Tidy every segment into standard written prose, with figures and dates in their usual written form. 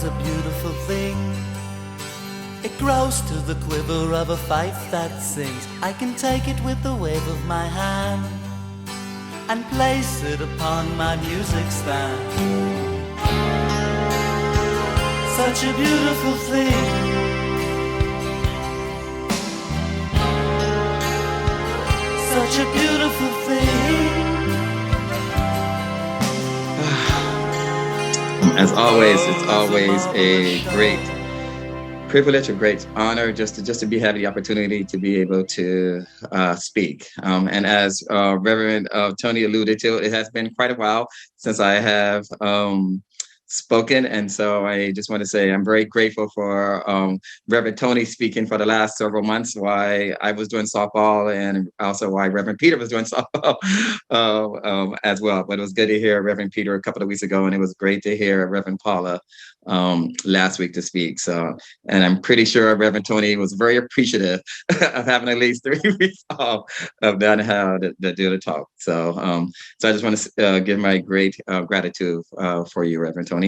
a beautiful thing. It grows to the quiver of a fife that sings. I can take it with the wave of my hand and place it upon my music stand. Such a beautiful thing. Such a beautiful thing. As always, it's always a great privilege, a great honor just to be having the opportunity to be able to speak. And as Reverend Tony alluded to, it has been quite a while since I have spoken, and so I just want to say I'm very grateful for Reverend Tony speaking for the last several months while I was doing softball, and also while Reverend Peter was doing softball as well. But it was good to hear Reverend Peter a couple of weeks ago, and it was great to hear Reverend Paula last week to speak. So, and I'm pretty sure Reverend Tony was very appreciative of having at least 3 weeks off of not how to do the talk. So I just want to give my great gratitude for you, Reverend Tony.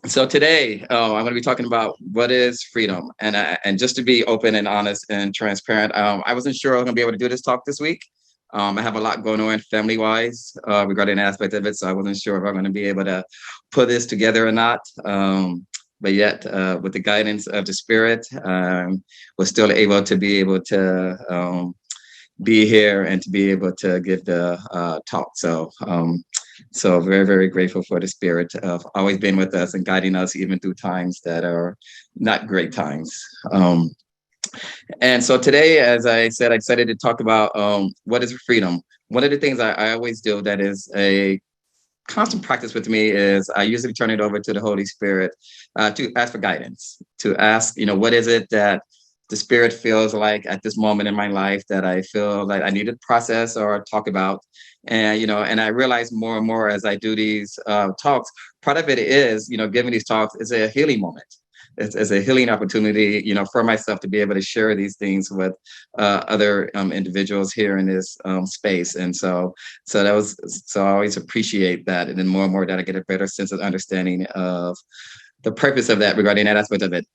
So today I'm going to be talking about what is freedom, and just to be open and honest and transparent, I wasn't sure I was going to be able to do this talk this week. I have a lot going on family-wise regarding an aspect of it, so I wasn't sure if I'm going to be able to put this together or not. But yet, with the guidance of the Spirit, we're still able to be here and to be able to give the talk. So very, very grateful for the Spirit of always being with us and guiding us even through times that are not great times. And so today, as I said, I decided to talk about what is freedom. One of the things I always do that is a constant practice with me is I usually turn it over to the Holy Spirit to ask for guidance, to ask, what is it that the Spirit feels like at this moment in my life that I feel like I need to process or talk about. And I realize more and more as I do these talks, part of it is, giving these talks is a healing moment. It's a healing opportunity, for myself to be able to share these things with other individuals here in this space. And so I always appreciate that. And then more and more that I get a better sense of understanding of the purpose of that regarding that aspect of it.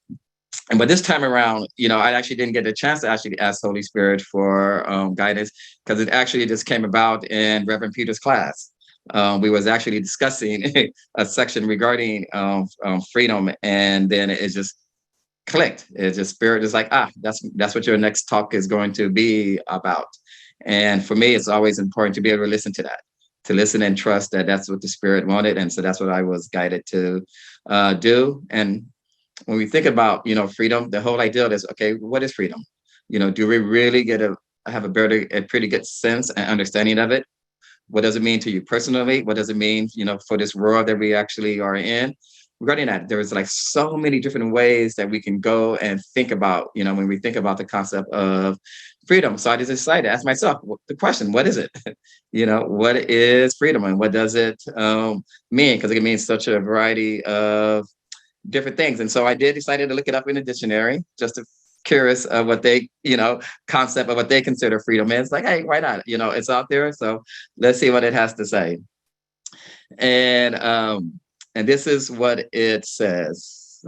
But this time around, I actually didn't get a chance to actually ask Holy Spirit for guidance, because it actually just came about in Reverend Peter's class. We was actually discussing a section regarding freedom, and then it just clicked. It just Spirit is like, that's what your next talk is going to be about. And for me, it's always important to be able to listen to that, to listen and trust that that's what the Spirit wanted, and so that's what I was guided to do. And when we think about freedom, the whole idea is, okay, what is freedom? Do we really have a pretty good sense and understanding of it? What does it mean to you personally? What does it mean, for this world that we actually are in? Regarding that, there is like so many different ways that we can go and think about, when we think about the concept of freedom. So I just decided to ask myself the question, what is it? What is freedom and what does it mean? Because it means such a variety of different things. And so I did decided to look it up in a dictionary, just to curious of what they, concept of what they consider freedom is. Like, hey, why not? It's out there. So let's see what it has to say. And this is what it says.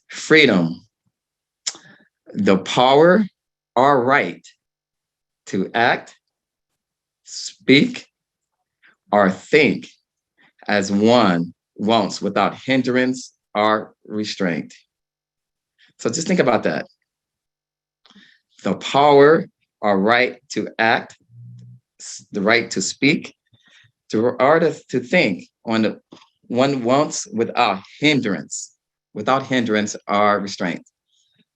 Freedom, the power or right to act, speak, or think as one wants without hindrance or restraint. So just think about that. The power or right to act, the right to speak, to think on the one wants without hindrance or restraint.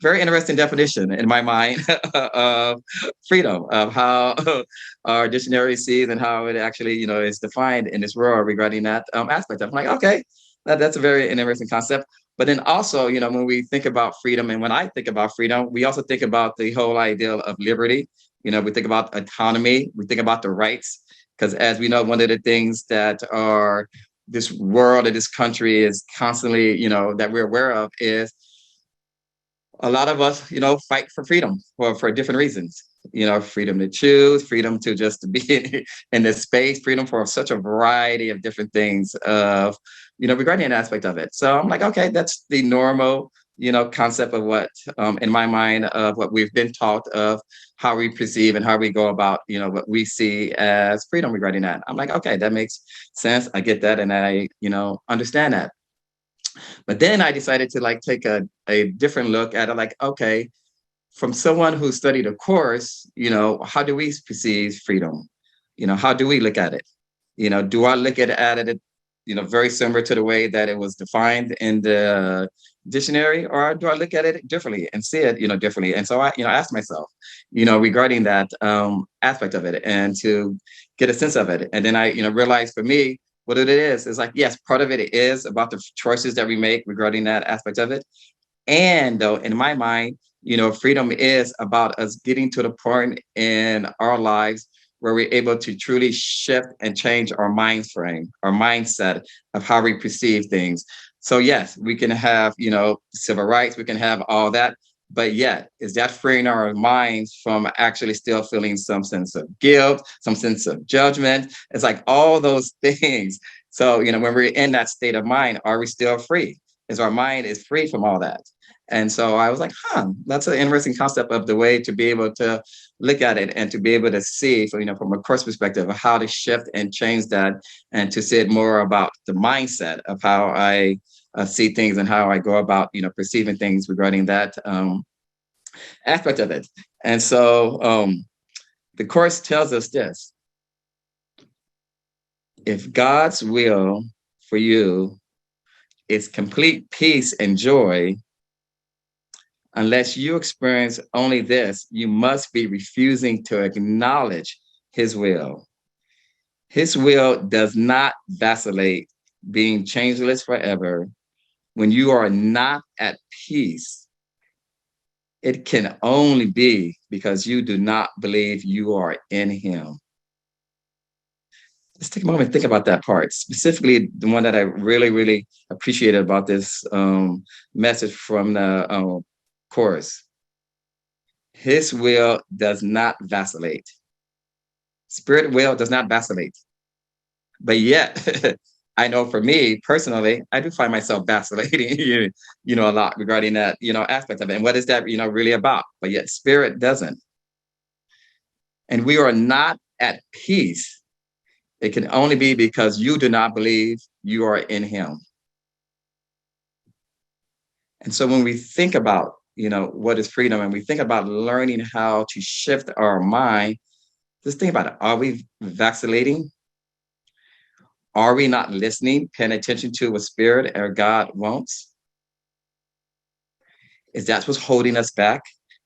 Very interesting definition in my mind of freedom, of how our dictionary sees and how it actually, is defined in this world regarding that aspect. I'm like, okay, that's a very interesting concept. But then also, when we think about freedom, and when I think about freedom, we also think about the whole idea of liberty. We think about autonomy, we think about the rights, because as we know, one of the things that are this world or this country is constantly, that we're aware of is a lot of us, fight for freedom for different reasons. freedom to choose, freedom to just to be in this space, freedom for such a variety of different things of, regarding an aspect of it. So I'm like, okay, that's the normal, concept of what, in my mind, of what we've been taught of how we perceive and how we go about, what we see as freedom regarding that. I'm like, okay, that makes sense. I get that. And I, understand that. But then I decided to like take a different look at it, like, okay, from someone who studied a course, how do we perceive freedom? How do we look at it? Do I look at it, very similar to the way that it was defined in the dictionary, or do I look at it differently and see it, differently? And so I, asked myself, regarding that aspect of it and to get a sense of it. And then I, realized for me, what it is like, yes, part of it is about the choices that we make regarding that aspect of it. And though, in my mind, freedom is about us getting to the point in our lives where we're able to truly shift and change our mind frame, our mindset of how we perceive things. So yes, we can have, civil rights, we can have all that, but yet, is that freeing our minds from actually still feeling some sense of guilt, some sense of judgment? It's like all those things. So, when we're in that state of mind, are we still free? Is our mind is free from all that? And so I was like, that's an interesting concept of the way to be able to look at it and to be able to see, from a course perspective, of how to shift and change that, and to see it more about the mindset of how I see things and how I go about, perceiving things regarding that aspect of it. And so the course tells us this: if God's will for you is complete peace and joy, unless you experience only this, you must be refusing to acknowledge his will. His will does not vacillate, being changeless forever. When you are not at peace, it can only be because you do not believe you are in him. Let's take a moment and think about that part, specifically the one that I really, really appreciated about this message from the chorus. His will does not vacillate. Spirit will does not vacillate. But yet, I know for me personally, I do find myself vacillating, a lot regarding that, aspect of it. And what is that, really about? But yet spirit doesn't. And we are not at peace. It can only be because you do not believe you are in him. And so when we think about, what is freedom, and we think about learning how to shift our mind, just think about it. Are we vacillating? Are we not listening, paying attention to what spirit or God wants? Is that what's holding us back?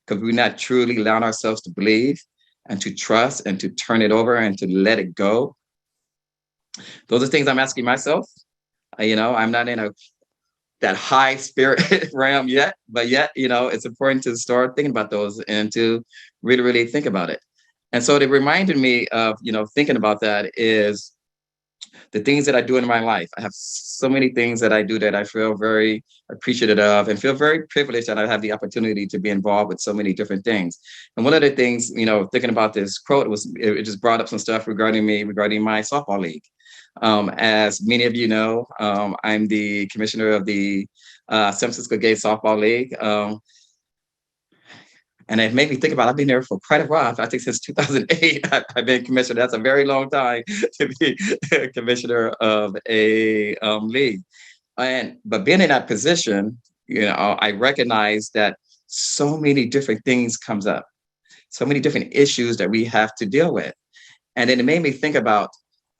Because we're not truly allowing ourselves to believe and to trust and to turn it over and to let it go. Those are things I'm asking myself. I'm not in that high spirit realm yet, but yet, it's important to start thinking about those and to really, really think about it. And so it reminded me of, thinking about that is the things that I do in my life. I have so many things that I do that I feel very appreciative of and feel very privileged that I have the opportunity to be involved with so many different things. And one of the things, thinking about this quote it just brought up some stuff regarding my softball league. As many of you know, I'm the commissioner of the San Francisco Gay Softball League. And it made me think about, I've been there for quite a while. I think since 2008, I've been commissioner. That's a very long time to be commissioner of a league. But being in that position, I recognize that so many different things comes up, so many different issues that we have to deal with. And then it made me think about,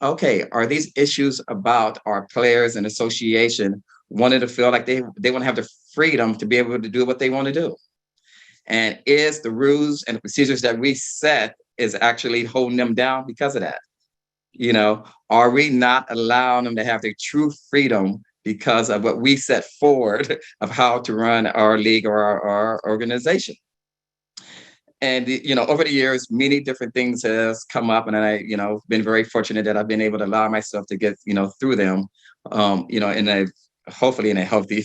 okay, are these issues about our players and association wanting to feel like they want to have the freedom to be able to do what they want to do? And is the rules and the procedures that we set is actually holding them down because of that? Are we not allowing them to have their true freedom because of what we set forward of how to run our league or our organization? And, over the years, many different things has come up, and I, been very fortunate that I've been able to allow myself to get, through them, in a hopefully in a healthy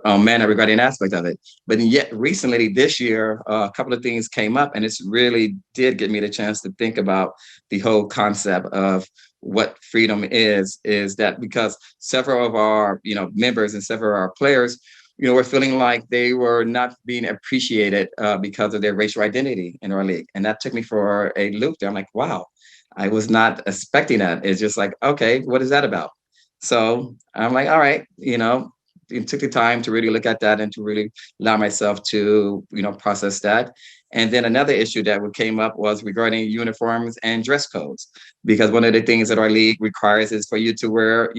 manner regarding aspect of it. But yet recently this year, a couple of things came up, and it's really did give me the chance to think about the whole concept of what freedom is that because several of our, members and several of our players, were feeling like they were not being appreciated because of their racial identity in our league. And that took me for a loop there. I'm like, wow, I was not expecting that. It's just like, okay, what is that about? So I'm like, all right, it took the time to really look at that and to really allow myself to, process that. And then another issue that came up was regarding uniforms and dress codes, because one of the things that our league requires is for you to wear,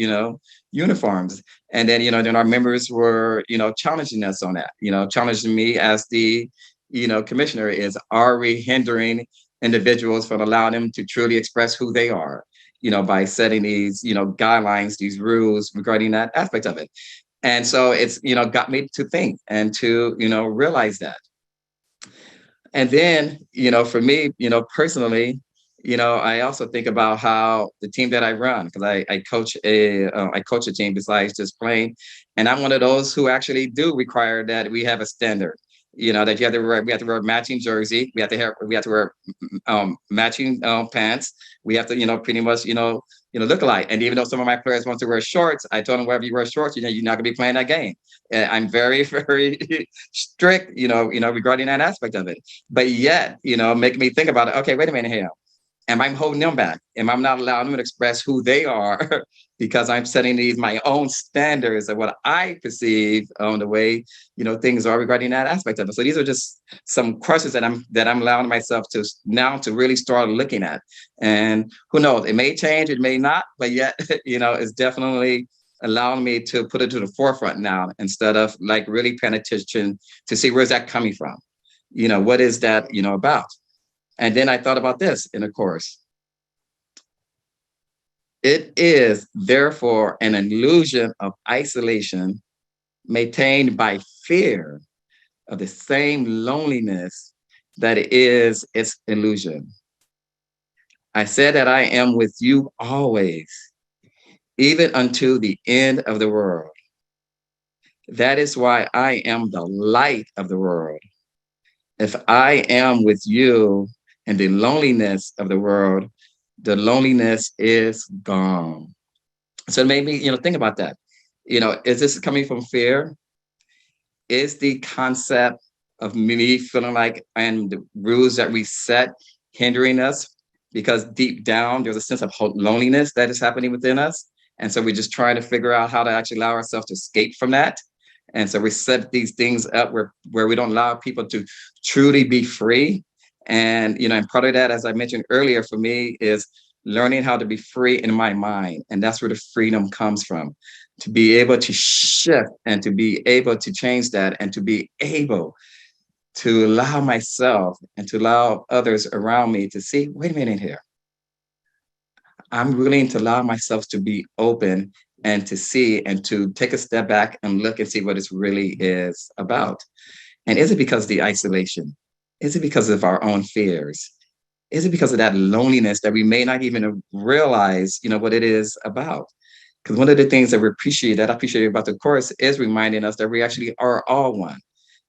uniforms. And then, then our members were, challenging us on that, challenging me as the, commissioner is, are we hindering individuals from allowing them to truly express who they are? By setting these, guidelines, these rules regarding that aspect of it. And so it's, got me to think and to, realize that. And then, for me, personally, I also think about how the team that I run, because I coach a team besides just playing, and I'm one of those who actually do require that we have a standard. That we have to wear matching jersey, we have to wear matching pants. We have to, pretty much, look alike. And even though some of my players want to wear shorts, I told them wherever you wear shorts, you're not gonna be playing that game. I'm very, very strict, regarding that aspect of it. But yet, making me think about it. Okay, wait a minute here. Am I holding them back? Am I not allowing them to express who they are because I'm setting these my own standards of what I perceive on the way things are regarding that aspect of it. So these are just some questions that I'm allowing myself to now to really start looking at. And who knows? It may change, it may not, but yet it's definitely allowing me to put it to the forefront now instead of like really paying attention to see where's that coming from. What is that about? And then I thought about this in the course. It is therefore an illusion of isolation maintained by fear of the same loneliness that is its illusion. I said that I am with you always, even unto the end of the world. That is why I am the light of the world. If I am with you in the loneliness of the world, the loneliness is gone. So it made me, think about that. Is this coming from fear? Is the concept of me feeling like and the rules that we set hindering us? Because deep down, there's a sense of loneliness that is happening within us. And so we're just trying to figure out how to actually allow ourselves to escape from that. And so we set these things up where we don't allow people to truly be free. And, and part of that, as I mentioned earlier, for me is learning how to be free in my mind. And that's where the freedom comes from, to be able to shift and to be able to change that and to be able to allow myself and to allow others around me to see, wait a minute here. I'm willing to allow myself to be open and to see and to take a step back and look and see what it really is about. And is it because of the isolation? Is it because of our own fears? Is it because of that loneliness that we may not even realize, what it is about? Because one of the things that I appreciate about the course is reminding us that we actually are all one,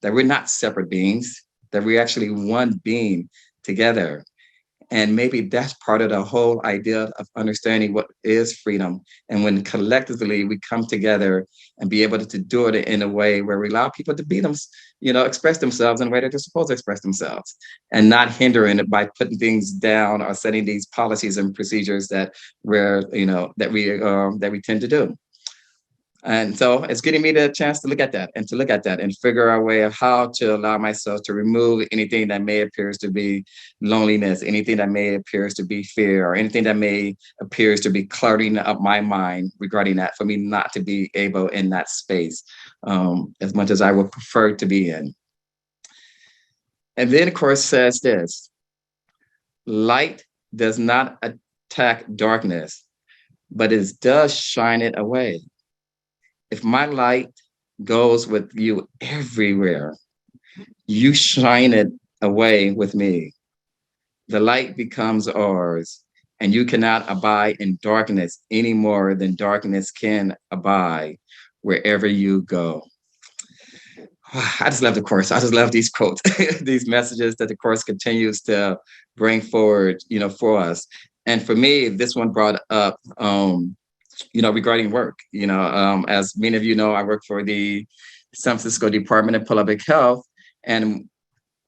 that we're not separate beings, that we're actually one being together. And maybe that's part of the whole idea of understanding what is freedom. And when collectively we come together and be able to do it in a way where we allow people to be them, express themselves in a way that they're supposed to express themselves, and not hindering it by putting things down or setting these policies and procedures that we tend to do. And so it's getting me the chance to look at that and figure out a way of how to allow myself to remove anything that may appears to be loneliness, anything that may appears to be fear, or anything that may appears to be cluttering up my mind regarding that, for me not to be able in that space as much as I would prefer to be in. And then, of course, says this: light does not attack darkness, but it does shine it away. If my light goes with you everywhere, you shine it away with me. The light becomes ours, and you cannot abide in darkness any more than darkness can abide. wherever you go. I just love the course. I just love these quotes, these messages that the course continues to bring forward, for us. And for me, this one brought up, regarding work. As many of you know, I work for the San Francisco Department of Public Health, and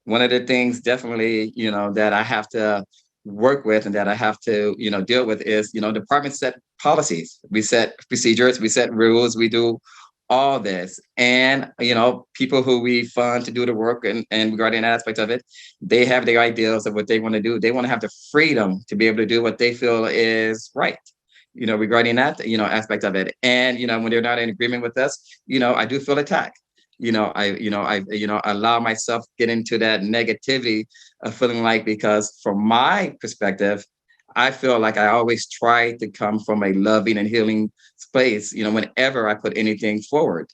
one of the things definitely, that I have to work with and that I have to, deal with is, departments set policies, we set procedures, we set rules, we do all this. And, people who we fund to do the work and regarding that aspect of it, they have their ideals of what they want to do. They want to have the freedom to be able to do what they feel is right. Regarding that, aspect of it. And, when they're not in agreement with us, I do feel attacked. I allow myself get into that negativity of feeling like, because from my perspective, I feel like I always try to come from a loving and healing space, whenever I put anything forward,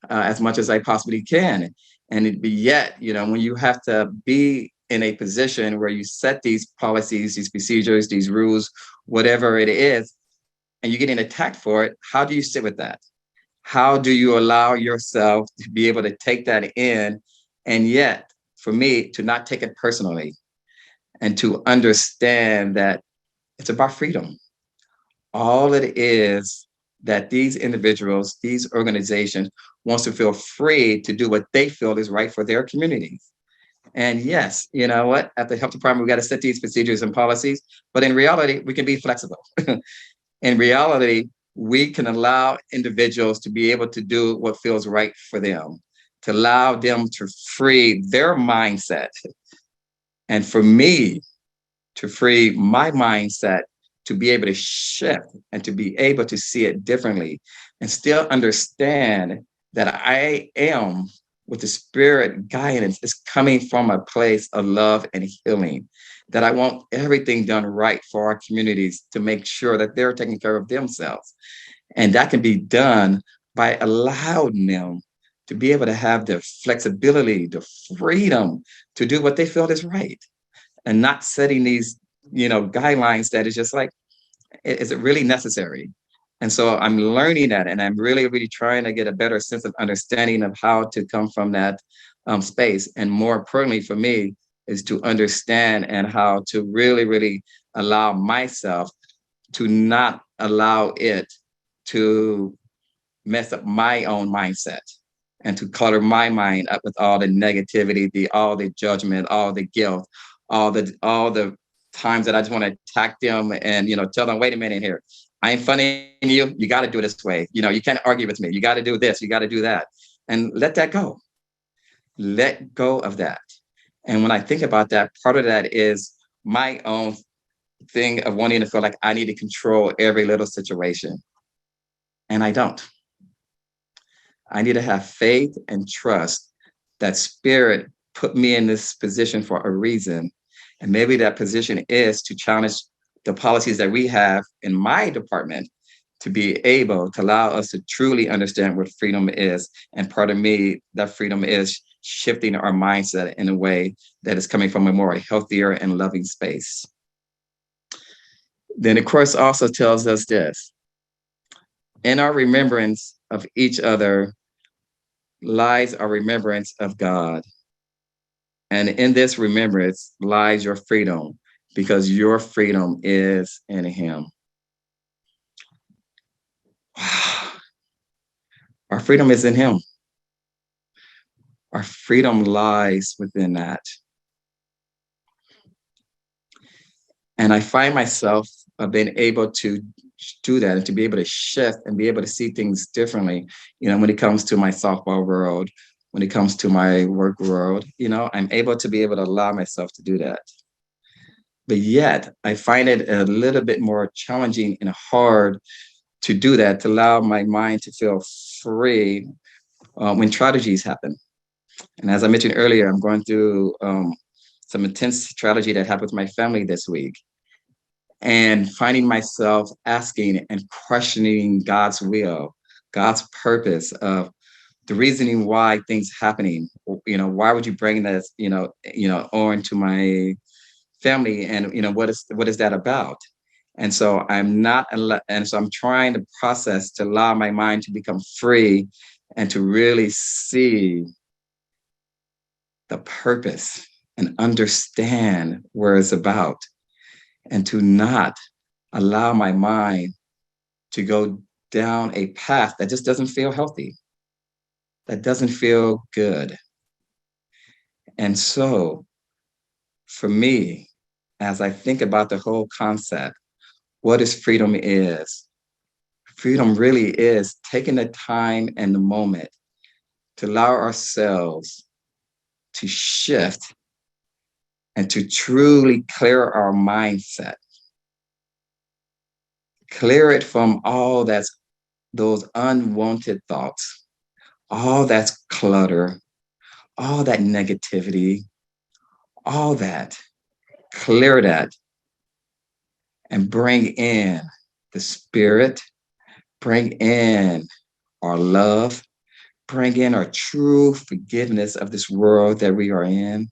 as much as I possibly can. And it be yet, when you have to be in a position where you set these policies, these procedures, these rules, whatever it is, and you're getting attacked for it, how do you sit with that? How do you allow yourself to be able to take that in? And yet, for me, to not take it personally and to understand that it's about freedom. All it is that these individuals, these organizations wants to feel free to do what they feel is right for their communities. And yes, you know what? At the health department, we got to set these procedures and policies, but in reality, we can be flexible. In reality, we can allow individuals to be able to do what feels right for them, to allow them to free their mindset. And for me, to free my mindset, to be able to shift and to be able to see it differently and still understand that I am with the spirit guidance is coming from a place of love and healing, that I want everything done right for our communities to make sure that they're taking care of themselves. And that can be done by allowing them to be able to have the flexibility, the freedom to do what they feel is right, and not setting these, guidelines that is just like, is it really necessary? And so I'm learning that, and I'm really, really trying to get a better sense of understanding of how to come from that space. And more importantly for me is to understand and how to really, really allow myself to not allow it to mess up my own mindset and to clutter my mind up with all the negativity, all the judgment, all the guilt, all the times that I just want to attack them and tell them, wait a minute here, I ain't funny you. You got to do it this way. You can't argue with me. You got to do this. You got to do that, and let that go. Let go of that. And when I think about that, part of that is my own thing of wanting to feel like I need to control every little situation, and I don't. I need to have faith and trust that spirit put me in this position for a reason. And maybe that position is to challenge the policies that we have in my department to be able to allow us to truly understand what freedom is. And part of me, that freedom is shifting our mindset in a way that is coming from a more healthier and loving space. Then the course also tells us this: in our remembrance of each other lies our remembrance of God. And in this remembrance lies your freedom, because your freedom is in Him. Our freedom is in Him. Our freedom lies within that. And I find myself being able to do that and to be able to shift and be able to see things differently, when it comes to my softball world, when it comes to my work world, I'm able to be able to allow myself to do that. But yet I find it a little bit more challenging and hard to do that, to allow my mind to feel free when tragedies happen. And as I mentioned earlier, I'm going through some intense tragedy that happened with my family this week, and finding myself asking and questioning God's will, God's purpose of the reasoning why things happening. Why would you bring this, on to my family, and what is that about? And so I'm trying to process to allow my mind to become free and to really see the purpose and understand where it's about, and to not allow my mind to go down a path that just doesn't feel healthy, that doesn't feel good. And so for me, as I think about the whole concept, what is freedom is, freedom really is taking the time and the moment to allow ourselves to shift and to truly clear our mindset, clear it from all that's those unwanted thoughts, all that's clutter, all that negativity, all that, clear that and bring in the spirit, bring in our love, bring in our true forgiveness of this world that we are in,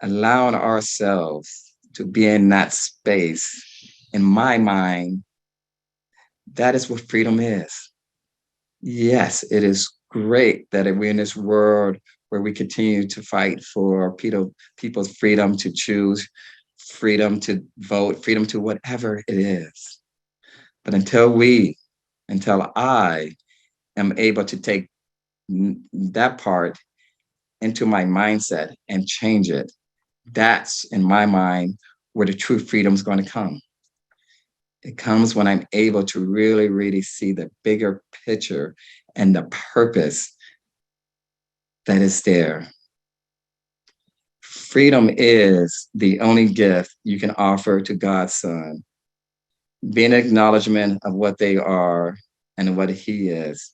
allowing ourselves to be in that space. In my mind, that is what freedom is. Yes, it is great that we're in this world where we continue to fight for people's freedom to choose, freedom to vote, freedom to whatever it is. But until I am able to take that part into my mindset and change it, that's in my mind where the true freedom is going to come. It comes when I'm able to really, really see the bigger picture and the purpose that is there. Freedom is the only gift you can offer to God's Son, being an acknowledgement of what they are and what He is.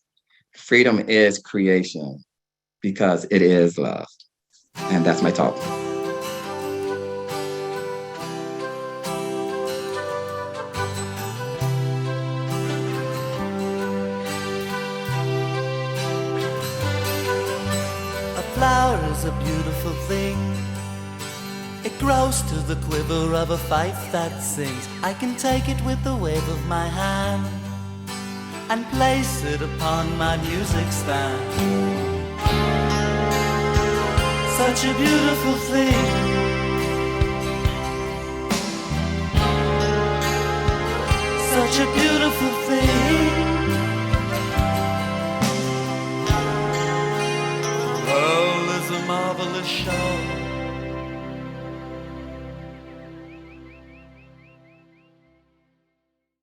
Freedom is creation because it is love. And that's my talk. A flower is a beautiful thing. It grows to the quiver of a fife that sings. I can take it with the wave of my hand and place it upon my music stand. Such a beautiful thing. Such a beautiful